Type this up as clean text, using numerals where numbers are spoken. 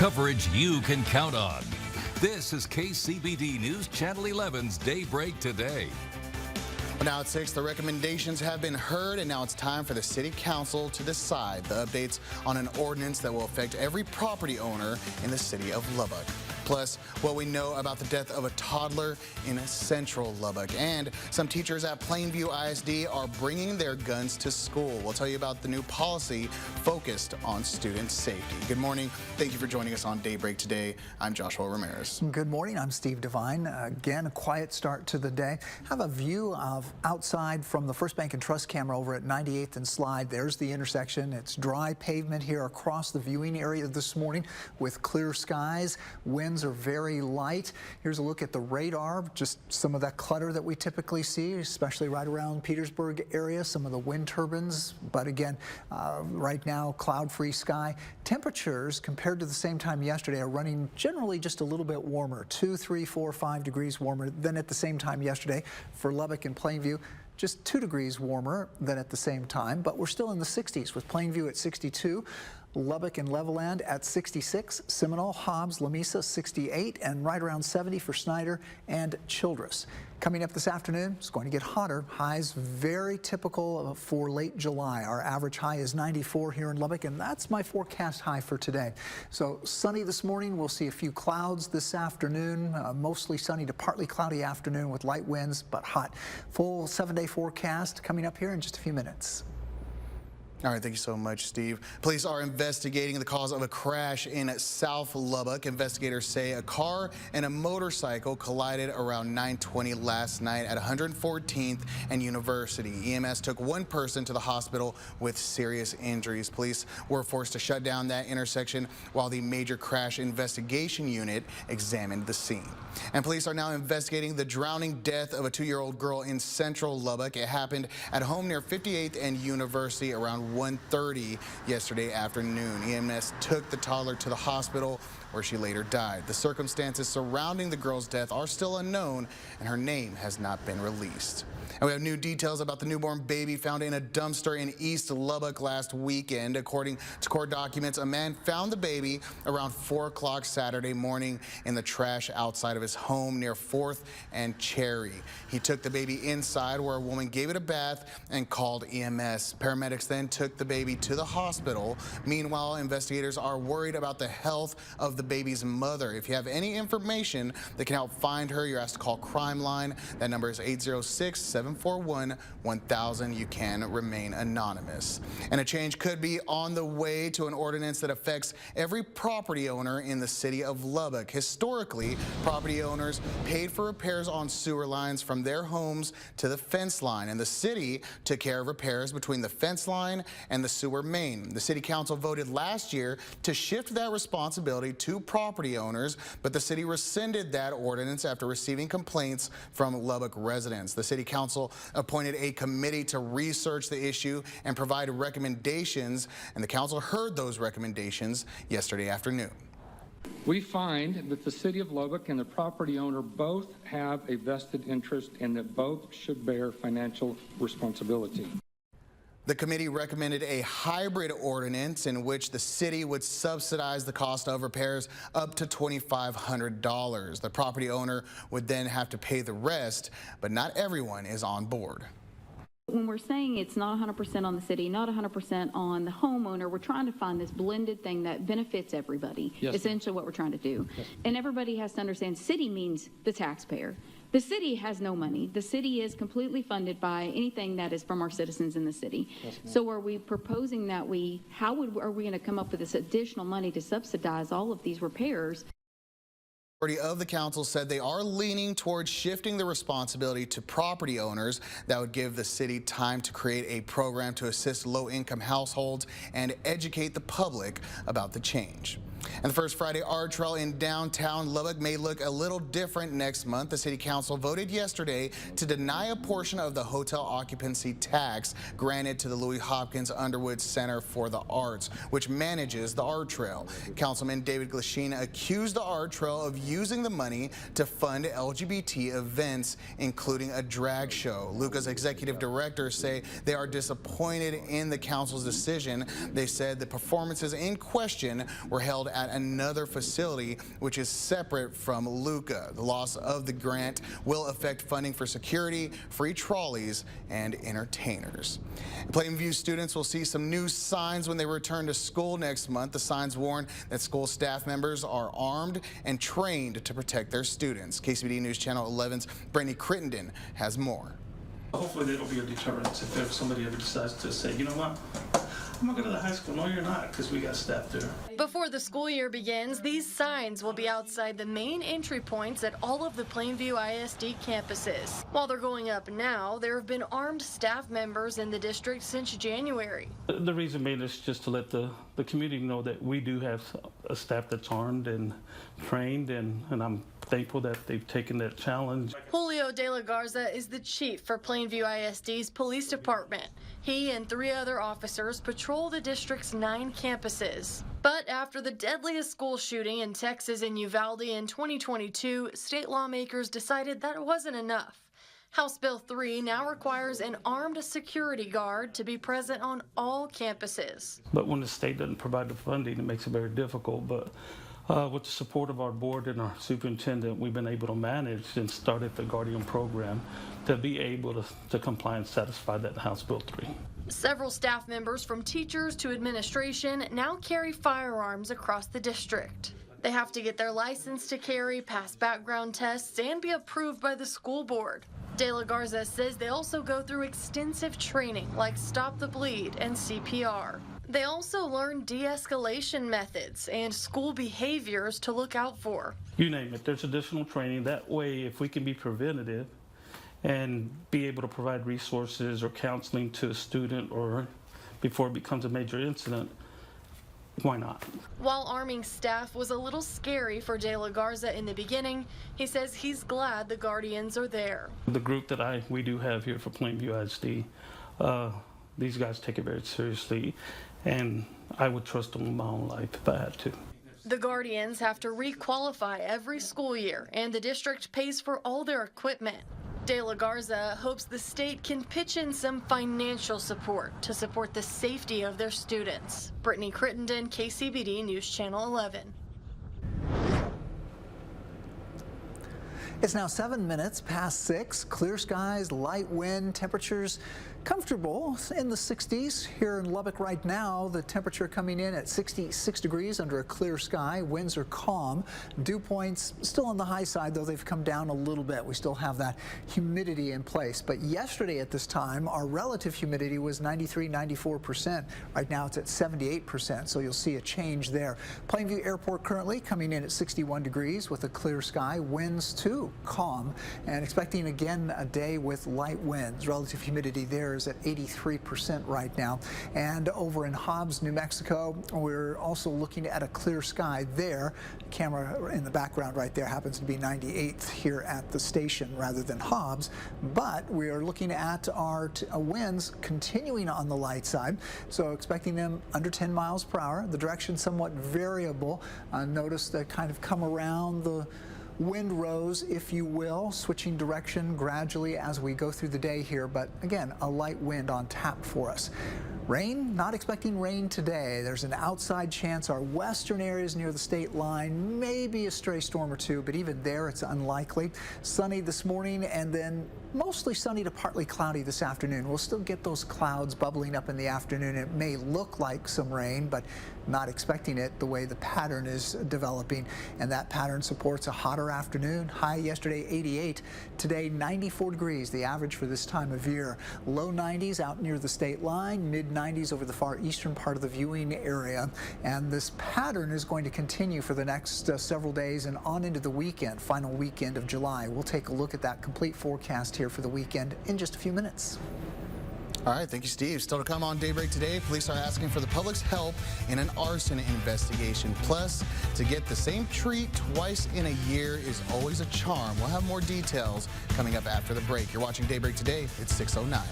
Coverage you can count on. This is KCBD News Channel 11's Daybreak Today. Now at 6, the recommendations have been heard, and now it's time for the City Council to decide the updates on an ordinance that will affect every property owner in the city of Lubbock. Plus, what we know about the death of a toddler in central Lubbock. And some teachers at Plainview ISD are bringing their guns to school. We'll tell you about the new policy focused on student safety. Good morning. Thank you for joining us on Daybreak today. I'm Joshua Ramirez. Good morning. I'm Steve Devine. Again, a quiet start to the day. Have a view of outside from the First Bank and Trust camera over at 98th and Slide. There's the intersection. It's dry pavement here across the viewing area this morning with clear skies. Winds are very light. Here's a look at the radar, just some of that clutter that we typically see, especially right around Petersburg area, some of the wind turbines. But again, right now, cloud-free sky. Temperatures compared to the same time yesterday are running generally just a little bit warmer, 2, 3, 4, 5 degrees warmer than at the same time yesterday. For Lubbock and Plainview, just 2 degrees warmer than at the same time, but we're still in the 60s with Plainview at 62. Lubbock and Levelland at 66, Seminole, Hobbs, Lamesa 68, and right around 70 for Snyder and Childress. Coming up this afternoon, it's going to get hotter. Highs very typical for late July. Our average high is 94 here in Lubbock, and that's my forecast high for today. So sunny this morning. We'll see a few clouds this afternoon. Mostly sunny to partly cloudy afternoon with light winds, but hot. Full 7-day forecast coming up here in just a few minutes. All right, thank you so much, Steve. Police are investigating the cause of a crash in South Lubbock. Investigators say a car and a motorcycle collided around 9:20 last night at 114th and University. EMS took one person to the hospital with serious injuries. Police were forced to shut down that intersection while the major crash investigation unit examined the scene. And police are now investigating the drowning death of a 2-year-old girl in central Lubbock. It happened at home near 58th and University around 1:30 yesterday afternoon. EMS took the toddler to the hospital where she later died. The circumstances surrounding the girl's death are still unknown, and her name has not been released. And we have new details about the newborn baby found in a dumpster in East Lubbock last weekend. According to court documents, a man found the baby around 4 o'clock Saturday morning in the trash outside of his home near 4th and Cherry. He took the baby inside where a woman gave it a bath and called EMS. Paramedics then took the baby to the hospital. Meanwhile, investigators are worried about the health of the baby's mother. If you have any information that can help find her, you're asked to call Crime Line. That number is 806-741-1000. You can remain anonymous. And a change could be on the way to an ordinance that affects every property owner in the city of Lubbock. Historically, property owners paid for repairs on sewer lines from their homes to the fence line, and the city took care of repairs between the fence line and the sewer main. The city council voted last year to shift that responsibility to property owners, but the city rescinded that ordinance after receiving complaints from Lubbock residents. The city council appointed a committee to research the issue and provide recommendations, and the council heard those recommendations yesterday afternoon. We find that the city of Lubbock and the property owner both have a vested interest and that both should bear financial responsibility. The committee recommended a hybrid ordinance in which the city would subsidize the cost of repairs up to $2,500. The property owner would then have to pay the rest, but not everyone is on board. When we're saying it's not 100% on the city, not 100% on the homeowner, we're trying to find this blended thing that benefits everybody. Yes, essentially what we're trying to do. Yes. And everybody has to understand city means the taxpayer. The city has no money. The city is completely funded by anything that is from our citizens in the city. Yes, so are we proposing that are we going to come up with this additional money to subsidize all of these repairs? Of the council said they are leaning towards shifting the responsibility to property owners. That would give the city time to create a program to assist low-income households and educate the public about the change. And the first Friday art trail in downtown Lubbock may look a little different next month. The city council voted yesterday to deny a portion of the hotel occupancy tax granted to the Louis Hopkins Underwood Center for the Arts, which manages the art trail. Councilman David Glasheen accused the art trail of using the money to fund LGBT events, including a drag show. Luca's executive directors say they are disappointed in the council's decision. They said the performances in question were held at another facility, which is separate from Luca. The loss of the grant will affect funding for security, free trolleys, and entertainers. Plainview students will see some new signs when they return to school next month. The signs warn that school staff members are armed and trained to protect their students. KCBD News Channel 11's Brittany Crittenden has more. Hopefully that'll be a deterrent if somebody ever decides to say, you know what, I'm gonna go to the high school. No, you're not, because we got staff there. Before the school year begins, these signs will be outside the main entry points at all of the Plainview ISD campuses. While they're going up now, there have been armed staff members in the district since January. The reason being is just to let the community know that we do have a staff that's armed and trained, and I'm thankful that they've taken that challenge. Julio De La Garza is the chief for Plainview ISD's police department. He and 3 other officers patrol the district's 9 campuses. But after the deadliest school shooting in Texas in Uvalde in 2022, state lawmakers decided that wasn't enough. House Bill 3 now requires an armed security guard to be present on all campuses. But when the state doesn't provide the funding, it makes it very difficult. But with the support of our board and our superintendent, we've been able to manage and started the Guardian program to be able to comply and satisfy that House Bill 3. Several staff members, from teachers to administration, now carry firearms across the district. They have to get their license to carry, pass background tests, and be approved by the school board. De La Garza says they also go through extensive training like Stop the Bleed and CPR. They also learn de-escalation methods and school behaviors to look out for. You name it, there's additional training. That way, if we can be preventative and be able to provide resources or counseling to a student or before it becomes a major incident, why not? While arming staff was a little scary for De La Garza in the beginning, he says he's glad the Guardians are there. The group that we do have here for Plainview ISD, these guys take it very seriously, and I would trust them with my own life if I had to. The Guardians have to re-qualify every school year, and the district pays for all their equipment. De La Garza hopes the state can pitch in some financial support to support the safety of their students. Brittany Crittenden, KCBD News Channel 11. It's now 7 minutes past 6. Clear skies, light wind, temperatures comfortable in the 60s. Here in Lubbock right now, the temperature coming in at 66 degrees under a clear sky. Winds are calm. Dew points still on the high side, though they've come down a little bit. We still have that humidity in place. But yesterday at this time, our relative humidity was 93, 94%. Right now it's at 78%, so you'll see a change there. Plainview Airport currently coming in at 61 degrees with a clear sky. Winds too calm, and expecting again a day with light winds. Relative humidity there is at 83% right now. And over in Hobbs, New Mexico, we're also looking at a clear sky there. Camera in the background right there happens to be 98th here at the station rather than Hobbs, but we are looking at our winds continuing on the light side, so expecting them under 10 miles per hour. The direction somewhat variable. Notice they kind of come around the wind rose, if you will, switching direction gradually as we go through the day here, but again, a light wind on tap for us. Rain, not expecting rain today. There's an outside chance our western areas near the state line, maybe a stray storm or two, but even there it's unlikely. Sunny this morning and then mostly sunny to partly cloudy this afternoon. We'll still get those clouds bubbling up in the afternoon. It may look like some rain, but not expecting it the way the pattern is developing, and that pattern supports a hotter afternoon. High yesterday 88, today 94 degrees, the average for this time of year. Low 90s out near the state line, mid 90s over the far eastern part of the viewing area, and this pattern is going to continue for the next several days and on into the weekend, final weekend of July. We'll take a look at that complete forecast here for the weekend in just a few minutes. All right, thank you, Steve. Still to come on Daybreak today, police are asking for the public's help in an arson investigation. Plus, to get the same treat twice in a year is always a charm. We'll have more details coming up after the break. You're watching Daybreak today. It's 6:09.